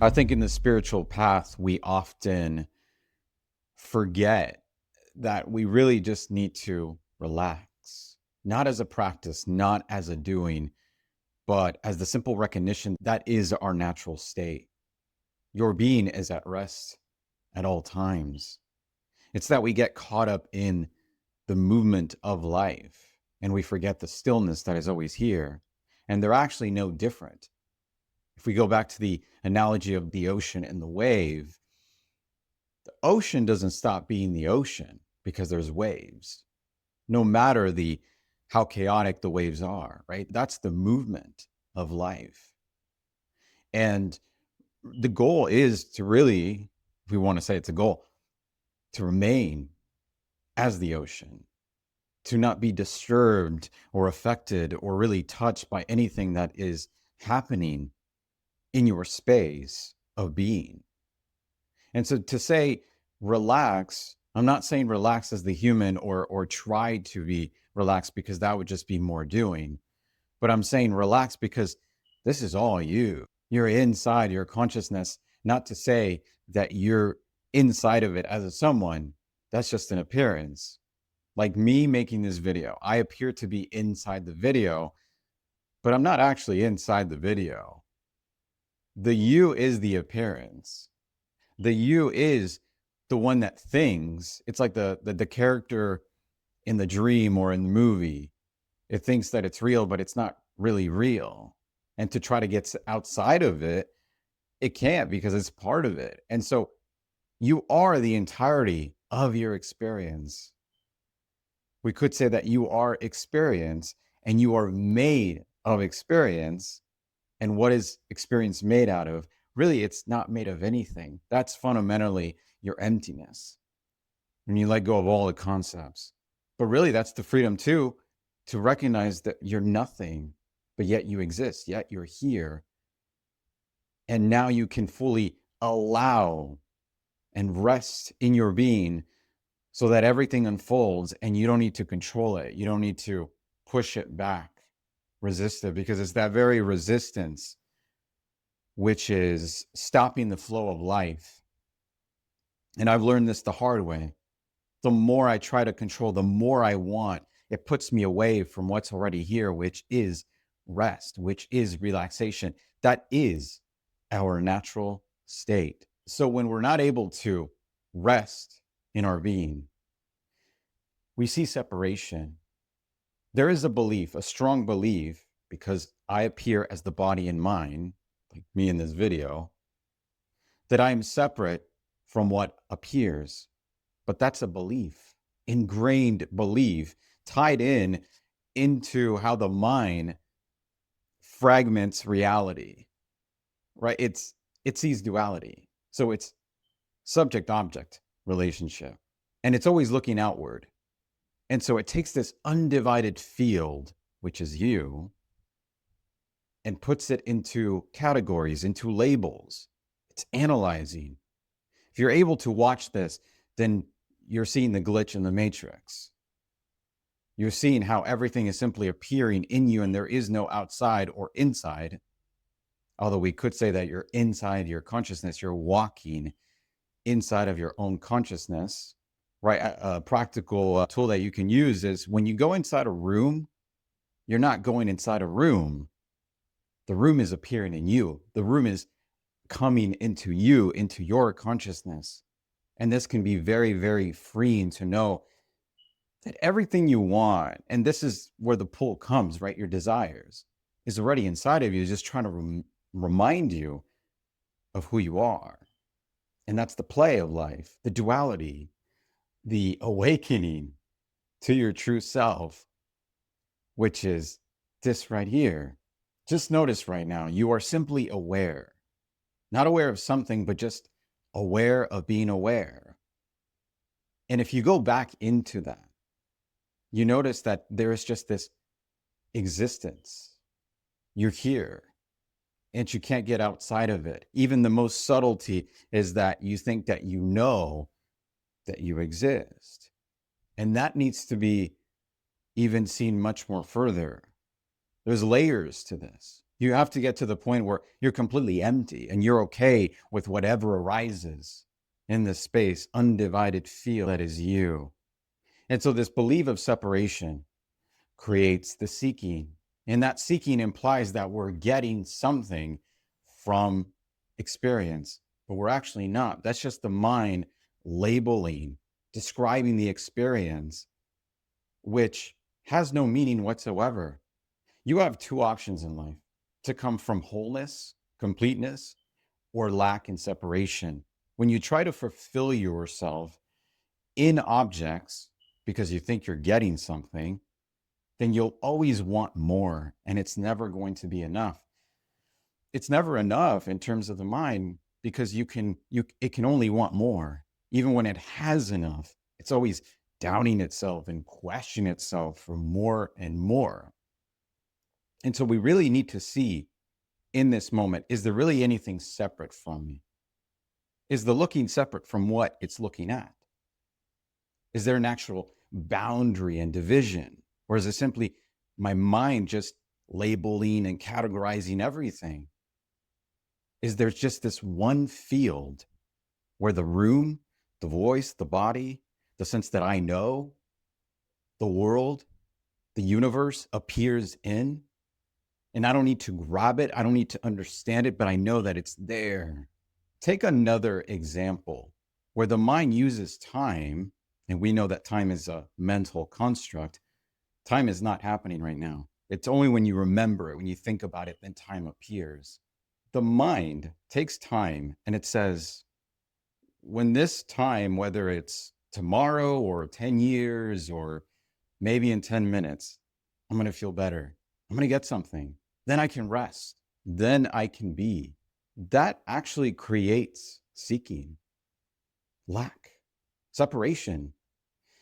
I think in the spiritual path, we often forget that we really just need to relax, not as a practice, not as a doing, but as the simple recognition that is our natural state. Your being is at rest at all times. It's that we get caught up in the movement of life and we forget the stillness that is always here. And they're actually no different. If we go back to the analogy of the ocean and the wave, the ocean doesn't stop being the ocean because there's waves, no matter the how chaotic the waves are, right? That's the movement of life. And the goal is to really, if we want to say it's a goal, to remain as the ocean, to not be disturbed or affected or really touched by anything that is happening in your space of being. And so to say relax, I'm not saying relax as the human or try to be relaxed because that would just be more doing. But I'm saying relax because this is all you. You're inside your consciousness, not to say that you're inside of it as a someone. That's just an appearance. Like me making this video, I appear to be inside the video, but I'm not actually inside the video. The you is the appearance. The you is the one that thinks. It's like the character in the dream or in the movie. It thinks that it's real, but it's not really real. And to try to get outside of it, it can't because it's part of it. And so you are the entirety of your experience. We could say that you are experience and you are made of experience. And what is experience made out of? Really, it's not made of anything. That's fundamentally your emptiness. When you let go of all the concepts. But really, that's the freedom too, to recognize that you're nothing, but yet you exist, yet you're here. And now you can fully allow and rest in your being so that everything unfolds and you don't need to control it. You don't need to push it back, resist it, because it's that very resistance which is stopping the flow of life. And I've learned this the hard way. The more I try to control, the more I want, it puts me away from what's already here, which is rest, which is relaxation. That is our natural state. So when we're not able to rest in our being, we see separation. There is a belief, a strong belief, because I appear as the body and mind, like me in this video, that I am separate from what appears. But that's a belief, ingrained belief, tied in into how the mind fragments reality, right? It sees duality. So it's subject-object relationship. And it's always looking outward. And so it takes this undivided field, which is you, and puts it into categories, into labels. It's analyzing. If you're able to watch this, then you're seeing the glitch in the matrix. You're seeing how everything is simply appearing in you and there is no outside or inside. Although we could say that you're inside your consciousness, you're walking inside of your own consciousness, right? A practical tool that you can use is when you go inside a room, you're not going inside a room. The room is appearing in you. The room is coming into you, into your consciousness. And this can be very, very freeing to know that everything you want, and this is where the pull comes, right? Your desires is already inside of you, just trying to remind you of who you are. And that's the play of life, the duality, the awakening to your true self, which is this right here. Just notice right now, you are simply aware, not aware of something, but just aware of being aware. And if you go back into that, you notice that there is just this existence. You're here and you can't get outside of it. Even the most subtlety is that you think that you know that you exist. And that needs to be even seen much more further. There's layers to this. You have to get to the point where you're completely empty and you're okay with whatever arises in this space, undivided field that is you. And so this belief of separation creates the seeking. And that seeking implies that we're getting something from experience, but we're actually not. That's just the mind labeling, describing the experience, which has no meaning whatsoever. You have two options in life: to come from wholeness, completeness, or lack and separation. When you try to fulfill yourself in objects because you think you're getting something, then you'll always want more, and it's never going to be enough. It's never enough in terms of the mind, because it can only want more. Even when it has enough, it's always doubting itself and questioning itself for more and more. And so we really need to see in this moment, is there really anything separate from me? Is the looking separate from what it's looking at? Is there an actual boundary and division? Or is it simply my mind just labeling and categorizing everything? Is there just this one field where the room, the voice, the body, the sense that I know, the world, the universe appears in? And I don't need to grab it. I don't need to understand it, but I know that it's there. Take another example where the mind uses time, and we know that time is a mental construct. Time is not happening right now. It's only when you remember it, when you think about it, then time appears. The mind takes time and it says, when this time, whether it's tomorrow or 10 years or maybe in 10 minutes, I'm going to feel better. I'm going to get something. Then I can rest. Then I can be. That actually creates seeking, lack, separation.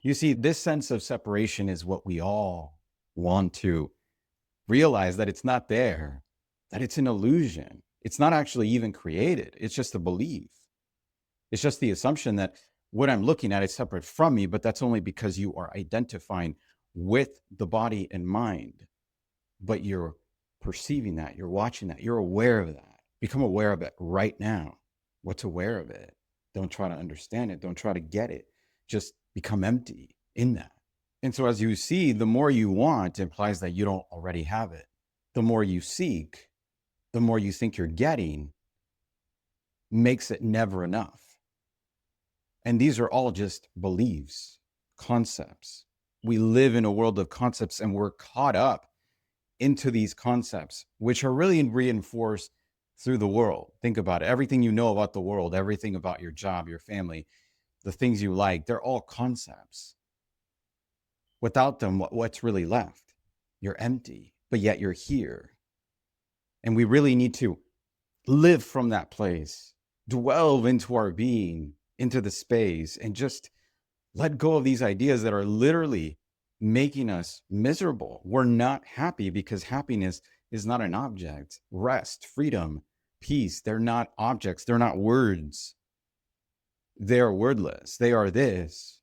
You see, this sense of separation is what we all want to realize, that it's not there, that it's an illusion. It's not actually even created. It's just a belief. It's just the assumption that what I'm looking at is separate from me, but that's only because you are identifying with the body and mind. But you're perceiving that, you're watching that, you're aware of that. Become aware of it right now. What's aware of it? Don't try to understand it. Don't try to get it. Just become empty in that. And so as you see, the more you want implies that you don't already have it. The more you seek, the more you think you're getting, makes it never enough. And these are all just beliefs, concepts. We live in a world of concepts, and we're caught up into these concepts, which are really reinforced through the world. Think about it. Everything you know about the world, everything about your job, your family, the things you like, they're all concepts. Without them, what's really left? You're empty, but yet you're here. And we really need to live from that place, delve into our being, into the space, and just let go of these ideas that are literally making us miserable. We're not happy because happiness is not an object. Rest, freedom, peace, they're not objects. They're not words. They are wordless. They are this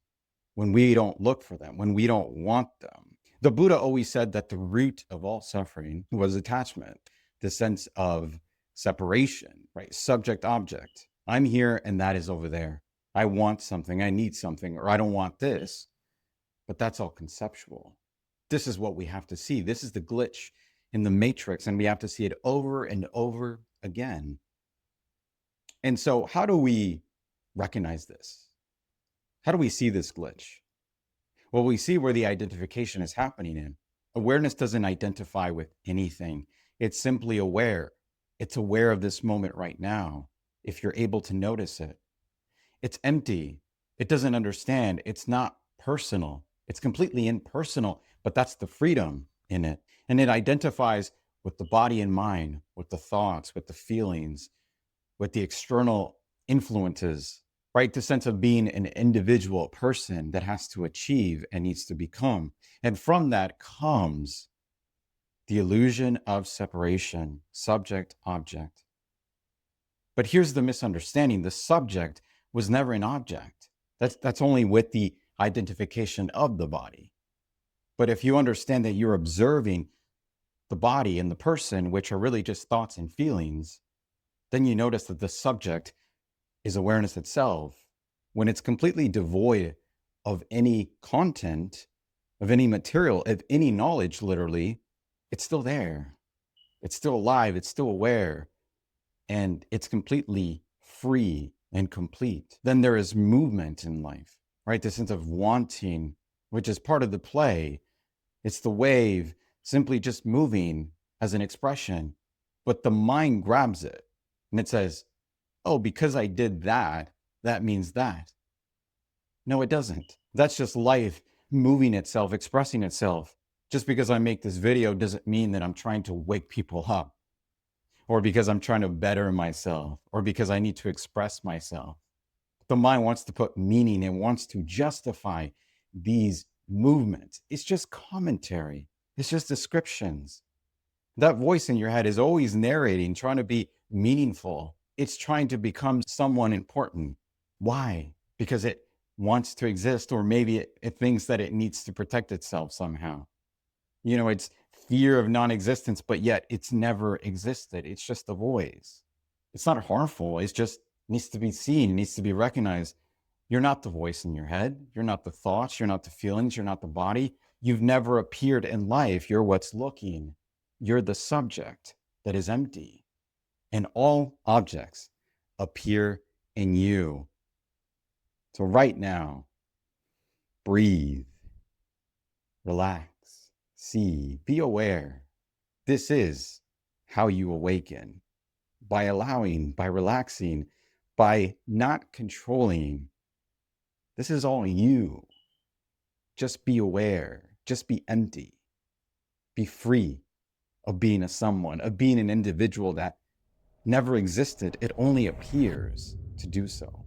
when we don't look for them, when we don't want them. The Buddha always said that the root of all suffering was attachment, the sense of separation, right? Subject, object. I'm here and that is over there. I want something, I need something, or I don't want this. But that's all conceptual. This is what we have to see. This is the glitch in the matrix, and we have to see it over and over again. And so how do we recognize this? How do we see this glitch? Well, we see where the identification is happening in. Awareness doesn't identify with anything. It's simply aware. It's aware of this moment right now, if you're able to notice it. It's empty. It doesn't understand. It's not personal. It's completely impersonal, but that's the freedom in it. And it identifies with the body and mind, with the thoughts, with the feelings, with the external influences, right? The sense of being an individual person that has to achieve and needs to become. And from that comes the illusion of separation, subject, object. But here's the misunderstanding. The subject was never an object. That's only with the identification of the body. But if you understand that you're observing the body and the person, which are really just thoughts and feelings, then you notice that the subject is awareness itself. When it's completely devoid of any content, of any material, of any knowledge, literally, it's still there. It's still alive. It's still aware. And it's completely free and complete. Then there is movement in life, right? The sense of wanting, which is part of the play. It's the wave simply just moving as an expression, but the mind grabs it and it says, oh, because I did that, that means that. No, it doesn't. That's just life moving itself, expressing itself. Just because I make this video doesn't mean that I'm trying to wake people up, or because I'm trying to better myself, or because I need to express myself. The mind wants to put meaning and wants to justify these movements. It's just commentary. It's just descriptions. That voice in your head is always narrating, trying to be meaningful. It's trying to become someone important. Why? Because it wants to exist, or maybe it thinks that it needs to protect itself somehow. It's fear of non-existence, but yet it's never existed. It's just a voice. It's not harmful. It's just needs to be seen, needs to be recognized. You're not the voice in your head. You're not the thoughts. You're not the feelings. You're not the body. You've never appeared in life. You're what's looking. You're the subject that is empty. And all objects appear in you. So right now, breathe, relax, see, be aware. This is how you awaken. By allowing, by relaxing, by not controlling. This is all you. Just be aware. Just be empty. Be free of being a someone, of being an individual that never existed. It only appears to do so.